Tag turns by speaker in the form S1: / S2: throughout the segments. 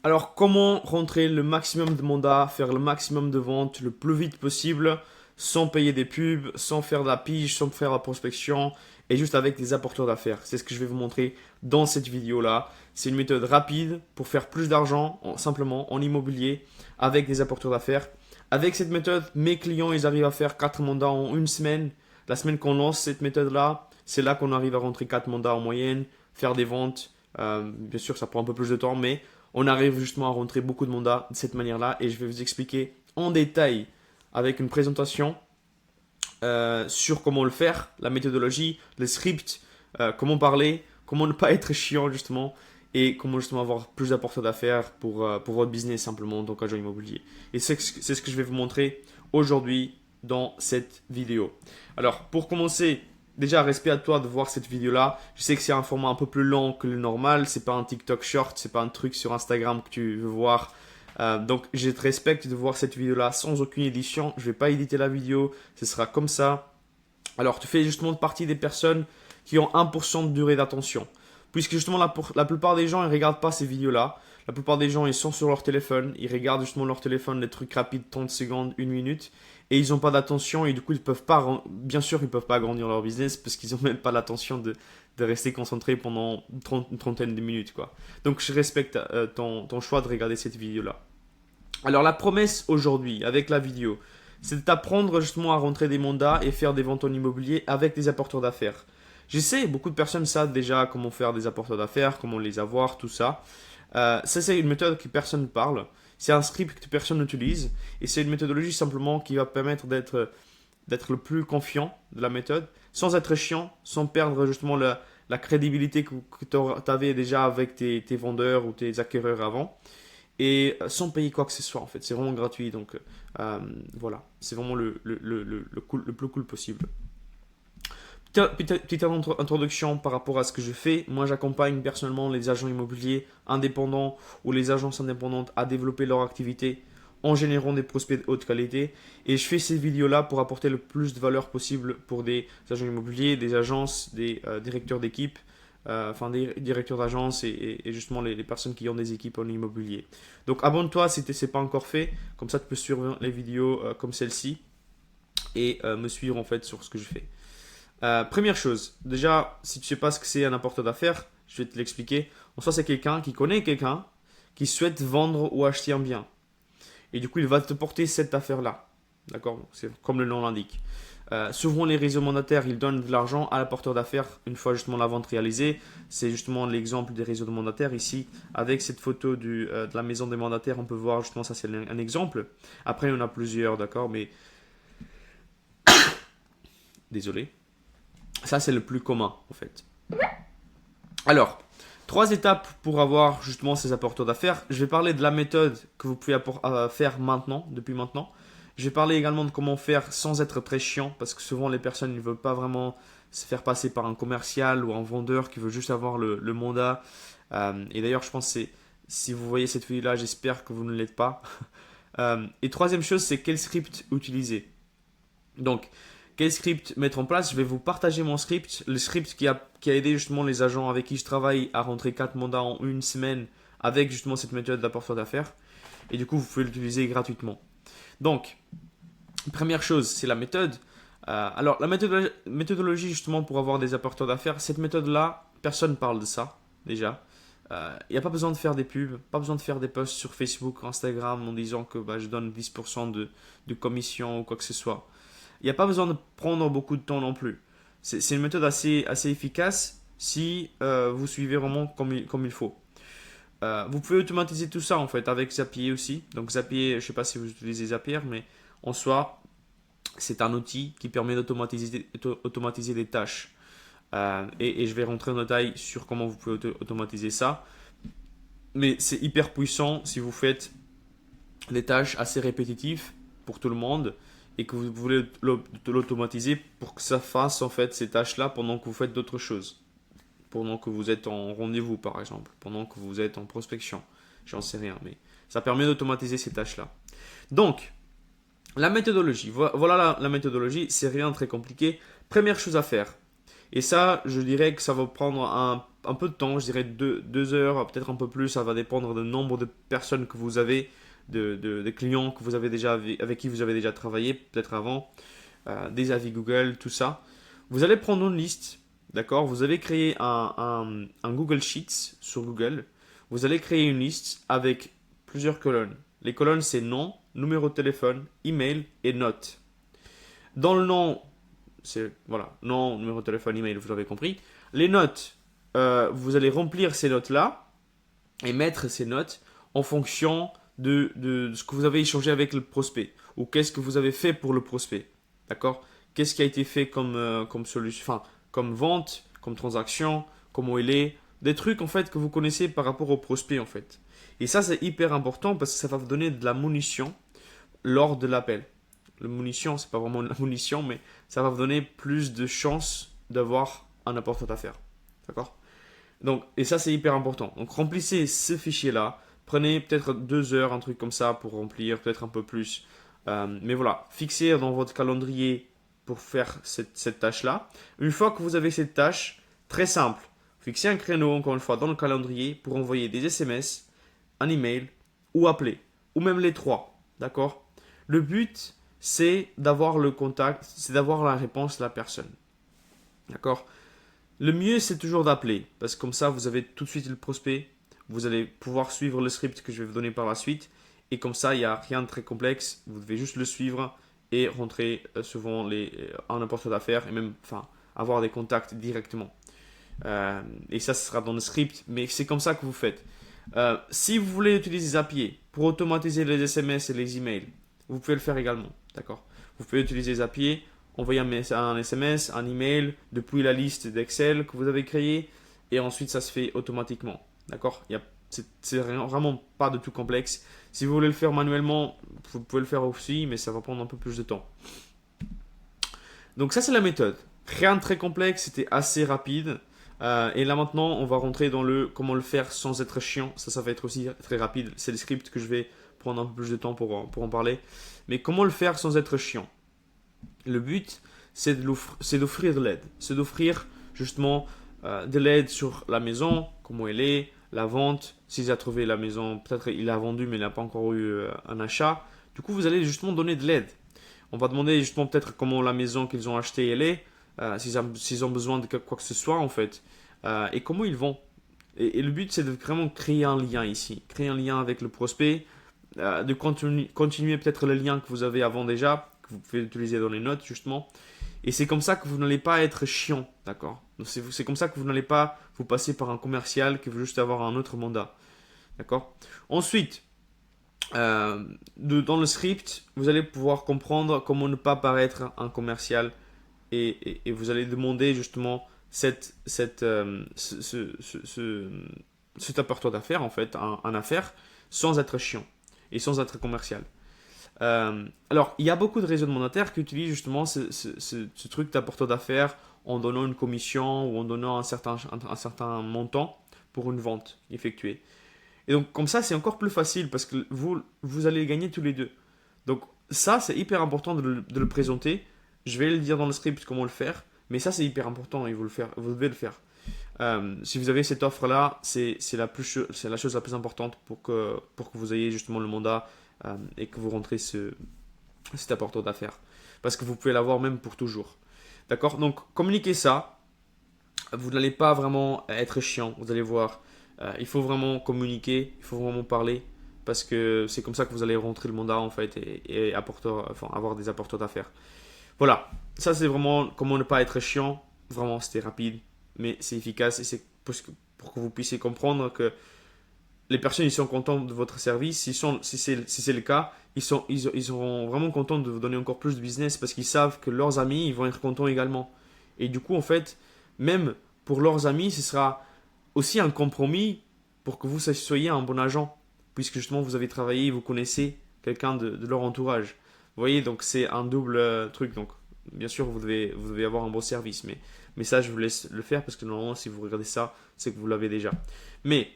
S1: Alors, comment rentrer le maximum de mandats, faire le maximum de ventes le plus vite possible, sans payer des pubs, sans faire de la pige, sans faire la prospection, et juste avec des apporteurs d'affaires. C'est ce que je vais vous montrer dans cette vidéo-là. C'est une méthode rapide pour faire plus d'argent, simplement en immobilier, avec des apporteurs d'affaires. Avec cette méthode, mes clients, ils arrivent à faire 4 mandats en une semaine. La semaine qu'on lance cette méthode-là, c'est là qu'on arrive à rentrer 4 mandats en moyenne, faire des ventes. Bien sûr, ça prend un peu plus de temps, mais on arrive justement à rentrer beaucoup de mandats de cette manière-là. Et je vais vous expliquer en détail avec une présentation sur comment le faire, la méthodologie, le script, comment parler, comment ne pas être chiant justement et comment justement avoir plus d'apporteurs d'affaires pour votre business simplement en tant qu'agent immobilier. Et c'est ce que je vais vous montrer aujourd'hui dans cette vidéo. Alors pour commencer, déjà respect à toi de voir cette vidéo-là. Je sais que c'est un format un peu plus long que le normal, c'est pas un TikTok short, c'est pas un truc sur Instagram que tu veux voir. Donc je te respecte de voir cette vidéo là sans aucune édition. Je vais pas éditer la vidéo, ce sera comme ça. Alors tu fais justement partie des personnes qui ont 1% de durée d'attention. Puisque justement la plupart des gens ils regardent pas ces vidéos là. La plupart des gens ils sont sur leur téléphone, ils regardent justement leur téléphone, les trucs rapides, 30 secondes, 1 minute. Et ils n'ont pas d'attention et du coup ils peuvent pas, bien sûr ils peuvent pas agrandir leur business parce qu'ils n'ont même pas l'attention de rester concentrés pendant une trentaine de minutes quoi. Donc je respecte ton choix de regarder cette vidéo là. Alors la promesse aujourd'hui avec la vidéo, c'est d'apprendre justement à rentrer des mandats et faire des ventes en immobilier avec des apporteurs d'affaires. Je sais, beaucoup de personnes savent déjà comment faire des apporteurs d'affaires, comment les avoir, tout ça. Ça c'est une méthode que personne ne parle. C'est un script que personne n'utilise. Et c'est une méthodologie simplement qui va permettre d'être le plus confiant de la méthode, sans être chiant, sans perdre justement la crédibilité que tu avais déjà avec tes vendeurs ou tes acquéreurs avant et sans payer quoi que ce soit en fait. C'est vraiment gratuit donc voilà, c'est vraiment le plus cool possible. Petite introduction par rapport à ce que je fais. Moi, j'accompagne personnellement les agents immobiliers indépendants ou les agences indépendantes à développer leur activité en générant des prospects de haute qualité. Et je fais ces vidéos-là pour apporter le plus de valeur possible pour des agents immobiliers, des agences, des directeurs d'équipe, enfin des directeurs d'agence et justement les personnes qui ont des équipes en immobilier. Donc abonne-toi si ce n'est pas encore fait, comme ça tu peux suivre les vidéos comme celle-ci et me suivre en fait sur ce que je fais. Première chose, déjà si tu ne sais pas ce que c'est un apporteur d'affaires, je vais te l'expliquer. En soi c'est quelqu'un qui connaît quelqu'un qui souhaite vendre ou acheter un bien. Et du coup il va te porter cette affaire-là. D'accord? C'est comme le nom l'indique. Souvent, les réseaux mandataires, ils donnent de l'argent à l'apporteur d'affaires une fois justement la vente réalisée. C'est justement l'exemple des réseaux de mandataires ici. Avec cette photo de la maison des mandataires, on peut voir justement ça, c'est un exemple. Après, il y en a plusieurs, d'accord, mais désolé. Ça, c'est le plus commun en fait. Alors, 3 étapes pour avoir justement ces apporteurs d'affaires. Je vais parler de la méthode que vous pouvez faire maintenant, depuis maintenant. Je vais parler également de comment faire sans être très chiant, parce que souvent les personnes ne veulent pas vraiment se faire passer par un commercial ou un vendeur qui veut juste avoir le mandat. Et d'ailleurs, je pense que si vous voyez cette vidéo-là, j'espère que vous ne l'êtes pas. Et troisième chose, c'est quel script utiliser. Donc, quel script mettre en place? Je vais vous partager mon script, le script qui a aidé justement les agents avec qui je travaille à rentrer 4 mandats en une semaine avec justement cette méthode d'apporteur d'affaires. Et du coup, vous pouvez l'utiliser gratuitement. Donc, première chose, c'est la méthode. Alors, la méthodologie justement pour avoir des apporteurs d'affaires, cette méthode-là, personne ne parle de ça déjà. Il n'y a pas besoin de faire des pubs, pas besoin de faire des posts sur Facebook, Instagram en disant que je donne 10% de commission ou quoi que ce soit. Il n'y a pas besoin de prendre beaucoup de temps non plus. C'est une méthode assez efficace si vous suivez vraiment comme il faut. Vous pouvez automatiser tout ça en fait avec Zapier aussi. Donc Zapier, je ne sais pas si vous utilisez Zapier, mais en soi, c'est un outil qui permet d'automatiser des tâches. Et je vais rentrer en détail sur comment vous pouvez automatiser ça. Mais c'est hyper puissant si vous faites des tâches assez répétitives pour tout le monde et que vous voulez l'automatiser pour que ça fasse en fait ces tâches-là pendant que vous faites d'autres choses. Pendant que vous êtes en rendez-vous par exemple, pendant que vous êtes en prospection. J'en sais rien, mais ça permet d'automatiser ces tâches-là. Donc, la méthodologie. Voilà la méthodologie, c'est rien de très compliqué. Première chose à faire, et ça, je dirais que ça va prendre un peu de temps, je dirais 2 heures, peut-être un peu plus, ça va dépendre du nombre de personnes que vous avez, de clients que vous avez déjà, avec qui vous avez déjà travaillé, peut-être avant, des avis Google, tout ça. Vous allez prendre une liste, d'accord? Vous avez créé un Google Sheets sur Google. Vous allez créer une liste avec plusieurs colonnes. Les colonnes, c'est nom, numéro de téléphone, email et notes. Dans le nom, c'est voilà, nom, numéro de téléphone, email, vous l'avez compris. Les notes, vous allez remplir ces notes-là et mettre ces notes en fonction de ce que vous avez échangé avec le prospect ou qu'est-ce que vous avez fait pour le prospect. D'accord? Qu'est-ce qui a été fait comme solution, enfin, comme vente, comme transaction, comment il est, des trucs en fait que vous connaissez par rapport au prospect en fait. Et ça, c'est hyper important parce que ça va vous donner de la munition lors de l'appel. La munition, c'est pas vraiment de la munition, mais ça va vous donner plus de chances d'avoir un apporteur d'affaires. D'accord? Donc, et ça, c'est hyper important. Donc, remplissez ce fichier-là. Prenez peut-être 2 heures, un truc comme ça pour remplir, peut-être un peu plus. Mais voilà, fixez dans votre calendrier pour faire cette tâche-là. Une fois que vous avez cette tâche, très simple, fixez un créneau, encore une fois, dans le calendrier pour envoyer des SMS, un email ou appeler, ou même les trois. D'accord? Le but, c'est d'avoir le contact, c'est d'avoir la réponse de la personne. D'accord? Le mieux, c'est toujours d'appeler, parce que comme ça, vous avez tout de suite le prospect, vous allez pouvoir suivre le script que je vais vous donner par la suite, et comme ça, il n'y a rien de très complexe, vous devez juste le suivre et rentrer souvent en apporteur d'affaires, et même avoir des contacts directement. Et ça, ce sera dans le script, mais c'est comme ça que vous faites. Si vous voulez utiliser Zapier pour automatiser les SMS et les emails, vous pouvez le faire également, d'accord? Vous pouvez utiliser Zapier, envoyer un SMS, un email depuis la liste d'Excel que vous avez créée et ensuite ça se fait automatiquement, d'accord? C'est vraiment pas de tout complexe. Si vous voulez le faire manuellement, vous pouvez le faire aussi, mais ça va prendre un peu plus de temps. Donc ça, c'est la méthode. Rien de très complexe, c'était assez rapide. Et là maintenant, on va rentrer dans comment le faire sans être chiant. Ça va être aussi très rapide. C'est le script que je vais prendre un peu plus de temps pour en parler. Mais comment le faire sans être chiant? Le but, c'est d'offrir de l'aide. C'est d'offrir justement de l'aide sur la maison, comment elle est, la vente. S'il a trouvé la maison, peut-être il a vendu mais il n'a pas encore eu un achat. Du coup, vous allez justement donner de l'aide. On va demander justement peut-être comment la maison qu'ils ont achetée elle est, s'ils ont besoin de quoi que ce soit en fait, et comment ils vont. Et le but c'est de vraiment créer un lien ici, créer un lien avec le prospect, de continuer peut-être le lien que vous avez avant déjà, que vous pouvez utiliser dans les notes justement. Et c'est comme ça que vous n'allez pas être chiant, d'accord? C'est comme ça que vous n'allez pas vous passer par un commercial qui veut juste avoir un autre mandat, d'accord? Ensuite, dans le script, vous allez pouvoir comprendre comment ne pas paraître un commercial et vous allez demander justement cet apporteur d'affaires, en fait, un affaire, sans être chiant et sans être commercial. Alors, il y a beaucoup de réseaux de monétaires qui utilisent justement ce truc d'apporteur d'affaires en donnant une commission ou en donnant un certain montant pour une vente effectuée. Et donc, comme ça, c'est encore plus facile parce que vous allez gagner tous les deux. Donc, ça, c'est hyper important de le présenter. Je vais le dire dans le script comment le faire, mais ça, c'est hyper important et vous devez le faire. Si vous avez cette offre-là, c'est la chose la plus importante pour que vous ayez justement le mandat et que vous rentrez cet apporteur d'affaires. Parce que vous pouvez l'avoir même pour toujours. D'accord? Donc, communiquez ça. Vous n'allez pas vraiment être chiant, vous allez voir. Il faut vraiment communiquer, il faut vraiment parler, parce que c'est comme ça que vous allez rentrer le mandat en fait et avoir des apporteurs d'affaires. Voilà, ça c'est vraiment comment ne pas être chiant. Vraiment, c'était rapide, mais c'est efficace et c'est pour que vous puissiez comprendre que les personnes ils sont contents de votre service. Si c'est le cas, ils seront vraiment contents de vous donner encore plus de business parce qu'ils savent que leurs amis ils vont être contents également. Et du coup, en fait, même pour leurs amis, ce sera aussi un compromis pour que vous soyez un bon agent, puisque justement vous avez travaillé et vous connaissez quelqu'un de leur entourage. Vous voyez, donc c'est un double truc. Donc, bien sûr, vous devez avoir un bon service, mais ça, je vous laisse le faire parce que normalement, si vous regardez ça, c'est que vous l'avez déjà. Mais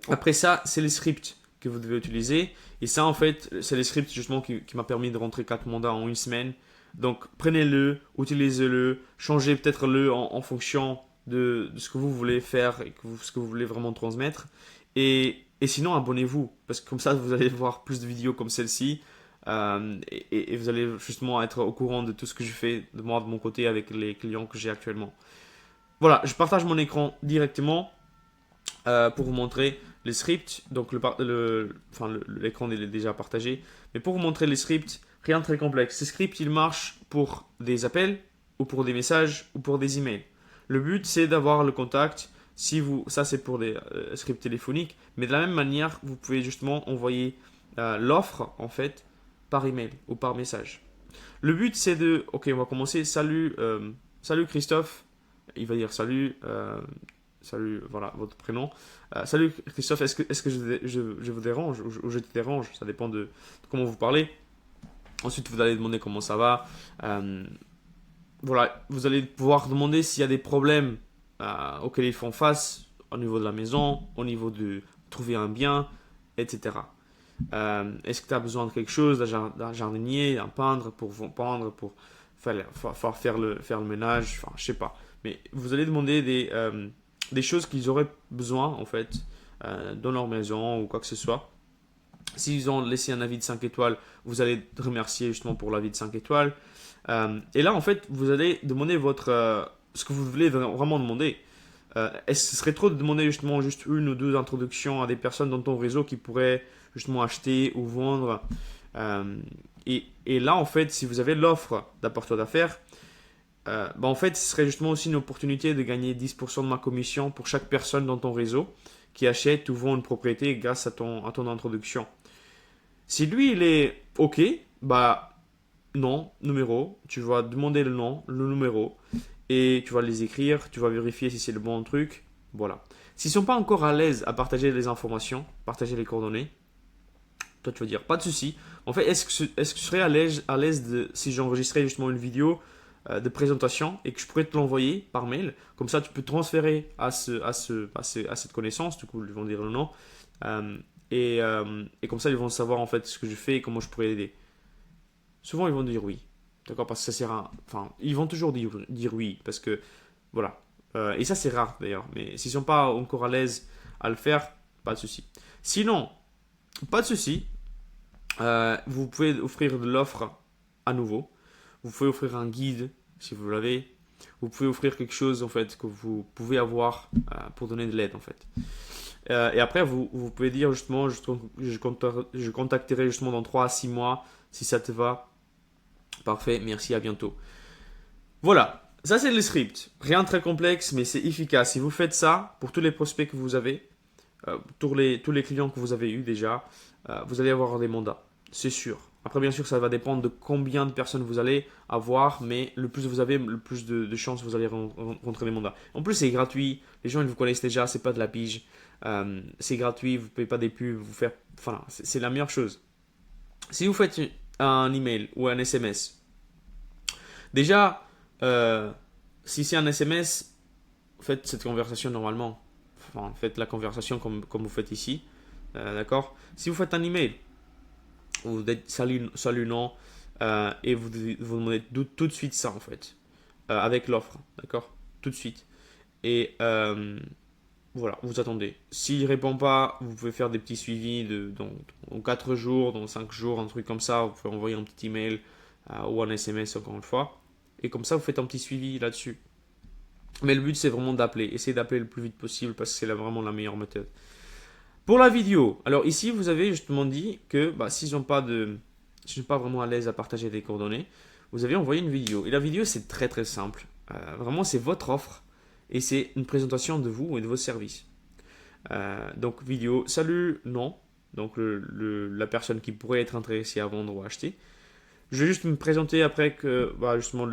S1: après ça, c'est les scripts que vous devez utiliser. Et ça, en fait, c'est les scripts justement qui m'a permis de rentrer 4 mandats en une semaine. Donc, prenez-le, utilisez-le, changez peut-être en fonction de ce que vous voulez faire et ce que vous voulez vraiment transmettre. Et sinon, abonnez-vous, parce que comme ça, vous allez voir plus de vidéos comme celle-ci. Et vous allez justement être au courant de tout ce que je fais de moi, de mon côté, avec les clients que j'ai actuellement. Voilà, je partage mon écran directement pour vous montrer les scripts. Donc l'écran est déjà partagé. Mais pour vous montrer les scripts, rien de très complexe. Ces scripts, ils marchent pour des appels, ou pour des messages, ou pour des emails. Le but, c'est d'avoir le contact. Ça, c'est pour des scripts téléphoniques. Mais de la même manière, vous pouvez justement envoyer l'offre, en fait, par email ou par message. Le but, c'est de... Ok, on va commencer. Salut Christophe. Il va dire salut, voilà, votre prénom. Salut Christophe, est-ce que je vous dérange ou je te dérange? Ça dépend de comment vous parlez. Ensuite, vous allez demander comment ça va. Voilà, vous allez pouvoir demander s'il y a des problèmes auxquels ils font face au niveau de la maison, au niveau de trouver un bien, etc. Est-ce que tu as besoin de quelque chose, d'un jardinier, d'un peintre pour peindre, pour faire le ménage, enfin, je sais pas. Mais vous allez demander des choses qu'ils auraient besoin, en fait, dans leur maison ou quoi que ce soit. S'ils ont laissé un avis de 5 étoiles, vous allez remercier justement pour l'avis de 5 étoiles. Et là, en fait, vous allez demander ce que vous voulez vraiment demander. Est-ce que ce serait trop de demander justement juste une ou deux introductions à des personnes dans ton réseau qui pourraient justement acheter ou vendre et là, en fait, si vous avez l'offre d'apporteur d'affaires, en fait, ce serait justement aussi une opportunité de gagner 10% de ma commission pour chaque personne dans ton réseau qui achète ou vend une propriété grâce à ton introduction. Si lui, il est OK, nom, numéro, tu vas demander le nom, le numéro, et tu vas les écrire, tu vas vérifier si c'est le bon truc, voilà. S'ils ne sont pas encore à l'aise à partager les informations, partager les coordonnées, toi tu vas dire, pas de souci. En fait, est-ce que je serais à l'aise si j'enregistrais justement une vidéo de présentation et que je pourrais te l'envoyer par mail, comme ça tu peux transférer à cette connaissance, du coup ils vont dire le nom, et comme ça ils vont savoir en fait ce que je fais et comment je pourrais aider. Souvent ils vont dire oui, d'accord, parce que ça sert à... Enfin, ils vont toujours dire oui, parce que, voilà. Et ça c'est rare d'ailleurs, mais s'ils sont pas encore à l'aise à le faire, pas de souci. Sinon, pas de souci, vous pouvez offrir de l'offre à nouveau. Vous pouvez offrir un guide si vous l'avez. Vous pouvez offrir quelque chose en fait que vous pouvez avoir pour donner de l'aide en fait. Et après vous pouvez dire justement je contacterai justement dans 3 à 6 mois si ça te va. Parfait, merci, à bientôt. Voilà, ça c'est le script. Rien de très complexe mais c'est efficace. Si vous faites ça pour tous les prospects que vous avez, tous les clients que vous avez eu déjà, vous allez avoir des mandats, c'est sûr. Après, bien sûr, ça va dépendre de combien de personnes vous allez avoir, mais le plus vous avez, le plus de chances vous allez rencontrer des mandats. En plus, c'est gratuit, les gens ils vous connaissent déjà, c'est pas de la pige, c'est gratuit, vous ne payez pas des pubs, enfin, c'est la meilleure chose. Si vous faites un email ou un SMS, déjà, si c'est un SMS, faites cette conversation normalement. Enfin, faites la conversation comme vous faites ici. D'accord. Si vous faites un email, vous dites salut non, et vous demandez tout de suite ça en fait, avec l'offre. D'accord. Tout de suite. Et voilà, vous attendez. S'il ne répond pas, vous pouvez faire des petits suivis dans 4 jours, dans 5 jours, un truc comme ça. Vous pouvez envoyer un petit email ou un SMS encore une fois. Et comme ça, vous faites un petit suivi là-dessus. Mais le but, c'est vraiment d'appeler. Essayez d'appeler le plus vite possible parce que c'est vraiment la meilleure méthode. Pour la vidéo, alors ici, vous avez justement dit que s'ils ne sont pas vraiment à l'aise à partager des coordonnées, vous avez envoyé une vidéo. Et la vidéo, c'est très très simple. Vraiment, c'est votre offre et c'est une présentation de vous et de vos services. Donc, vidéo, salut, non. Donc, la personne qui pourrait être intéressée à vendre ou à acheter. Je vais juste me présenter après que justement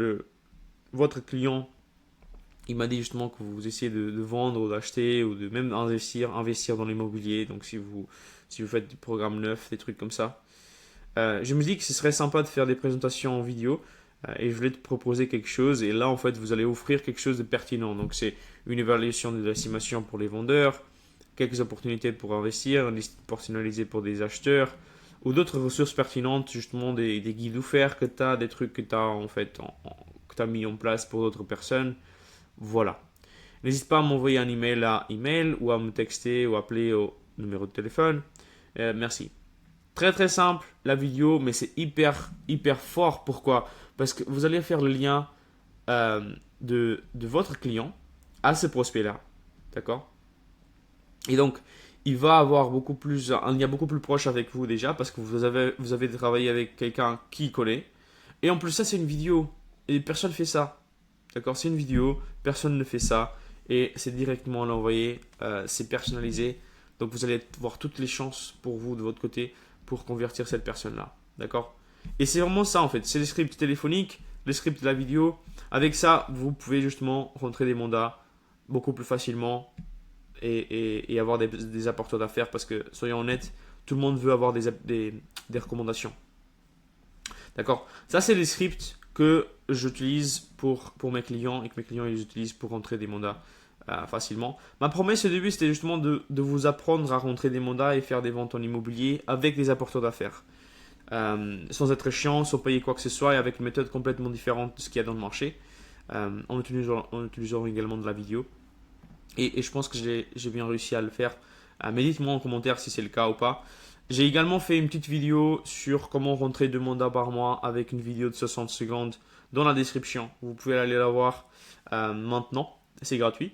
S1: votre client, il m'a dit justement que vous essayez de vendre ou d'acheter ou de même investir dans l'immobilier. Donc si vous faites des programmes neufs, des trucs comme ça. Je me dis que ce serait sympa de faire des présentations en vidéo et je voulais te proposer quelque chose. Et là en fait vous allez offrir quelque chose de pertinent. Donc c'est une évaluation de l'estimation pour les vendeurs, quelques opportunités pour investir, une liste personnalisée pour des acheteurs ou d'autres ressources pertinentes, justement des guides offerts que tu as, des trucs que tu as en fait que tu as mis en place pour d'autres personnes. Voilà. N'hésite pas à m'envoyer un email à email ou à me texter ou appeler au numéro de téléphone. Merci. Très très simple la vidéo, mais c'est hyper fort. Pourquoi? Parce que vous allez faire le lien de votre client à ce prospect-là. D'accord? Et donc, il va avoir un lien beaucoup plus proche avec vous déjà parce que vous avez travaillé avec quelqu'un qui connaît. Et en plus, ça, c'est une vidéo. Et personne ne fait ça. D'accord? C'est une vidéo, personne ne fait ça. Et c'est directement à l'envoyer, c'est personnalisé. Donc, vous allez voir toutes les chances pour vous de votre côté pour convertir cette personne-là. D'accord? Et c'est vraiment ça en fait. C'est les scripts téléphoniques, les scripts de la vidéo. Avec ça, vous pouvez justement rentrer des mandats beaucoup plus facilement et avoir des apporteurs d'affaires parce que, soyons honnêtes, tout le monde veut avoir des recommandations. D'accord? Ça, c'est les scripts que j'utilise pour mes clients et que mes clients ils utilisent pour rentrer des mandats facilement. Ma promesse au début, c'était justement de vous apprendre à rentrer des mandats et faire des ventes en immobilier avec des apporteurs d'affaires. Sans être chiant, sans payer quoi que ce soit et avec une méthode complètement différente de ce qu'il y a dans le marché, en utilisant également de la vidéo. Et je pense que j'ai bien réussi à le faire. Mais dites-moi en commentaire si c'est le cas ou pas. J'ai également fait une petite vidéo sur comment rentrer 2 mandats par mois avec une vidéo de 60 secondes dans la description. Vous pouvez aller la voir maintenant, c'est gratuit.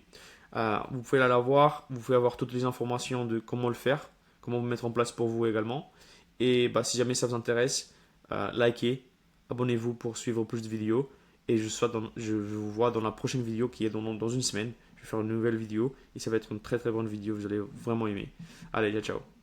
S1: Vous pouvez la voir, vous pouvez avoir toutes les informations de comment le faire, comment le mettre en place pour vous également. Et bah, si jamais ça vous intéresse, likez, abonnez-vous pour suivre plus de vidéos. Et je vous vois dans la prochaine vidéo qui est dans une semaine. Je vais faire une nouvelle vidéo et ça va être une très très bonne vidéo. Vous allez vraiment aimer. Allez, ciao, ciao.